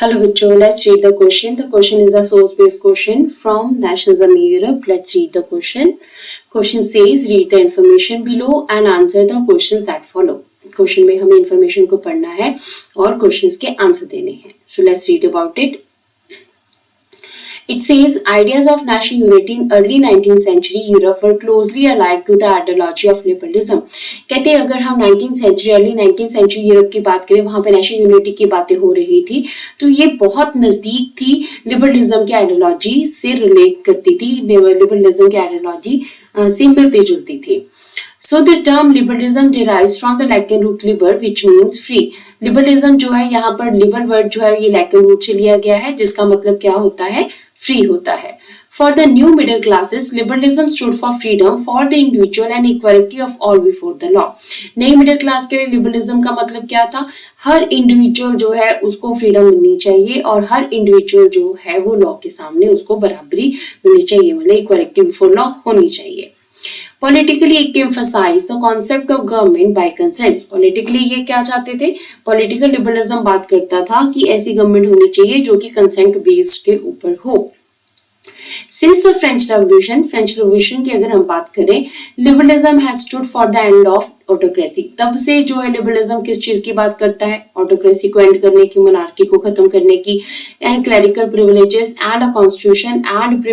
Hello, bachcho. Let's read the question. The question is a source-based question from Nationalism in Europe. Let's read the question. Question says, read the information below and answer the questions that follow. Question में हमें information को पढ़ना है और questions के answer देने हैं. So let's read about it. It says ideas of national unity in early 19th century Europe were closely allied to the ideology of liberalism. कहते हैं अगर हम 19th century early 19th century Europe की बात करें वहाँ पे नेशनल यूनिटी की बातें हो रही थी तो ये बहुत नजदीक थी लिबरलिज्म की आइडियोलॉजी से रिलेट करती थी लिबरलिज्म की आइडियोलॉजी से मिलती जुलती थी. So the term liberalism derives from the Latin root liber which means free. Liberalism जो है यहाँ पर लिबर वर्ड जो है ये लैटिन रूट से लिया गया है जिसका मतलब क्या होता है फ्री होता है. For the new middle classes, liberalism stood for freedom for the individual and equality of all before the law. नई मिडिल क्लास के लिए लिबरलिज्म का मतलब क्या था? हर इंडिविजुअल जो है उसको फ्रीडम मिलनी चाहिए और हर इंडिविजुअल जो है वो लॉ के सामने उसको बराबरी मिलनी चाहिए मतलब इक्वालिटी बिफोर लॉ होनी चाहिए. Politically it emphasized the concept of government by consent. Politically ये क्या चाहते थे? Political liberalism बात करता था कि ऐसी गवर्नमेंट होनी चाहिए जो कि consent बेस्ड के ऊपर हो. Since the French Revolution की अगर हम बात करें, liberalism has stood for the end of autocracy. तब से जो है लिबरलिज्म किस चीज की बात करता है? ऑटोक्रेसी को एंड करने की, मोनार्की को खत्म करने की, and clerical privileges and a constitution and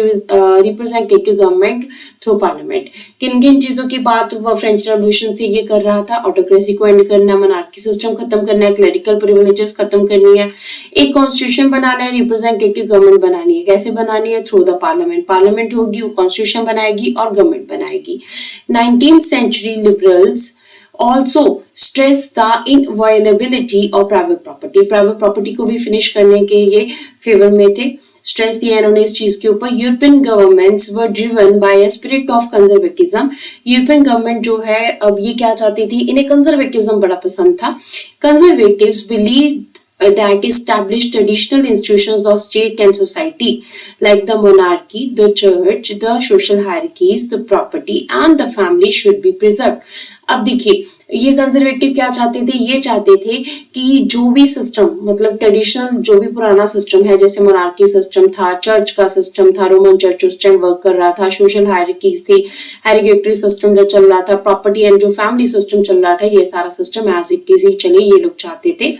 representative government through parliament. किन किन चीजों की बात वो फ्रेंच रेवोल्यूशन से ये कर रहा था? ऑटोक्रेसी को एंड करना, मोनार्की सिस्टम खत्म करना है, क्लरिकल प्रिविलेजेस खत्म करनी है, एक कॉन्स्टिट्यूशन बनाना है, रिप्रेजेंटेटिव गवर्नमेंट बनानी है. कैसे बनानी है? Through the parliament. पार्लियामेंट होगी, वो कॉन्स्टिट्यूशन बनाएगी और गवर्नमेंट बनाएगी. 19th century liberals also stress the inviolability of private property. Private property को भी फिनिश करने के ये फेवर में थे. स्ट्रेस दिया इन्होंने इस चीज के ऊपर. European governments were driven by a spirit of conservatism. European government जो है अब ये क्या चाहती थी? इन्हें कंजर्वेटिज्म बड़ा पसंद था. Conservatives believe that established traditional institutions of state and society like the monarchy, the church, the social hierarchies, the property and the family should be preserved. अब देखिए ये कंजर्वेटिव क्या चाहते थे? ये चाहते थे कि जो भी सिस्टम मतलब ट्रेडिशनल जो भी पुराना सिस्टम है जैसे मोनार्की सिस्टम था, चर्च का सिस्टम था, रोमन चर्च उस टाइम वर्क कर रहा था, सोशल हायरार्कीज थी, हेरिडिटरी सिस्टम जो चल रहा था, प्रॉपर्टी एंड जो फैमिली सिस्टम चल रहा था, ये सारा सिस्टम एज इट इज ही चले ये लोग चाहते थे.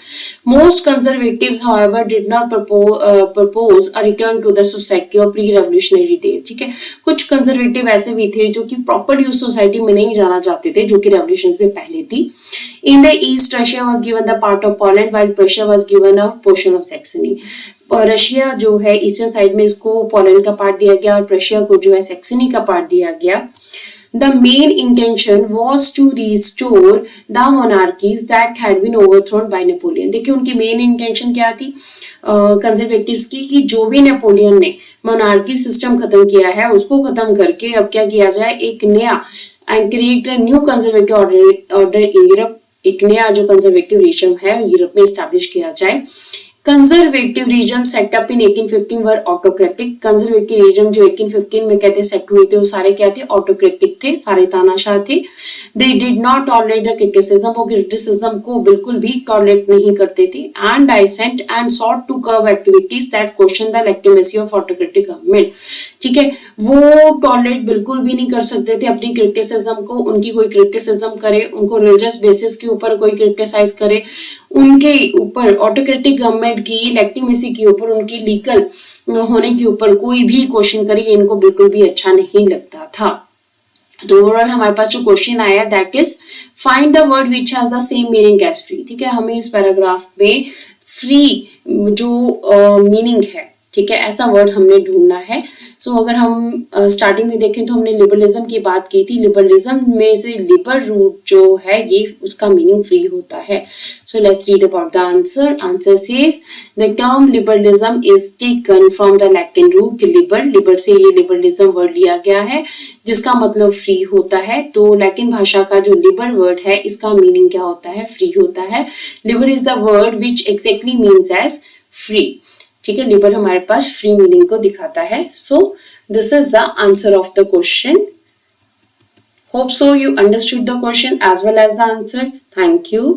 Most conservatives however did not propose a return to the society of pre revolutionary days. ठीक है, कुछ कंजर्वेटिव ऐसे भी थे जो कि प्रॉपर यूज सोसाइटी में नहीं जाना चाहते थे जो कि रेवोल्यूशन से पहले थी. In the east, Russia was given the part of Poland, while Prussia was given a portion of Saxony. और रशिया जो है ईस्टर्न साइड में इसको पोलैंड का पार्ट दिया गया और प्रशिया को जो है सैक्सनी का पार्ट दिया गया. The main intention was to restore the monarchies that had been overthrown by Napoleon. देखिए उनकी मेन इंटेंशन क्या थी कंजर्वेटिव्स की कि जो भी नेपोलियन ने मोनार्की सिस्टम खत्म किया है उसको खत्म करके अब क्या किया जाए? एक नया and create a new conservative order in Europe. एक नया जो कंजर्वेटिव रिजम है यूरोप में स्टैब्लिश किया जाए. कंजर्वेटिव रिजम सेटअप इन 1815 वर ऑटोक्रेटिक. कंजर्वेटिव रिजम जो 1815 में कहते सेट हुए थे वो सारे क्या थे? ऑटोक्रेटिक थे, सारे तानाशाह थे. They did not tolerate the criticism. वो क्रिटिसिज्म को बिल्कुल भी टॉलरेट नहीं करते थे. And dissent and sought to curb activities that question the legitimacy of autocratic government. ठीक है, वो टॉलरेट बिल्कुल भी नहीं कर सकते थे अपनी क्रिटिसिज्म को. उनकी कोई क्रिटिसिज्म करे, उनको रिलीजियस बेसिस के ऊपर कोई क्रिटिसाइज करे, उनके ऊपर ऑटोक्रेटिक गवर्नमेंट की लेजिटिमेसी के ऊपर, उनकी लीगल होने के ऊपर कोई भी क्वेश्चन करे इनको बिल्कुल भी अच्छा नहीं लगता था. तो ओवरऑल हमारे पास जो क्वेश्चन आया that is find the word which has the same meaning as free. ठीक है, हमें इस पैराग्राफ में फ्री जो मीनिंग है, ठीक है, ऐसा वर्ड हमने ढूंढना है. सो अगर हम स्टार्टिंग में देखें तो हमने लिबरलिज्म की बात की थी. लिबरलिज्म में से लिबर रूट जो है ये उसका मीनिंग फ्री होता है. So let's read about the answer. Answer says the term liberalism is taken from the Latin root liber. Liber से ये लिबरलिज्म वर्ड लिया गया है जिसका मतलब फ्री होता है. तो लैटिन भाषा का जो लिबर वर्ड है इसका मीनिंग क्या होता है? फ्री होता है. Liber is the word which exactly means as free. ठीक है, लिबर हमारे पास फ्री मीनिंग को दिखाता है. So this is the answer of the question. Hope so you understood the question as well as the answer. Thank you.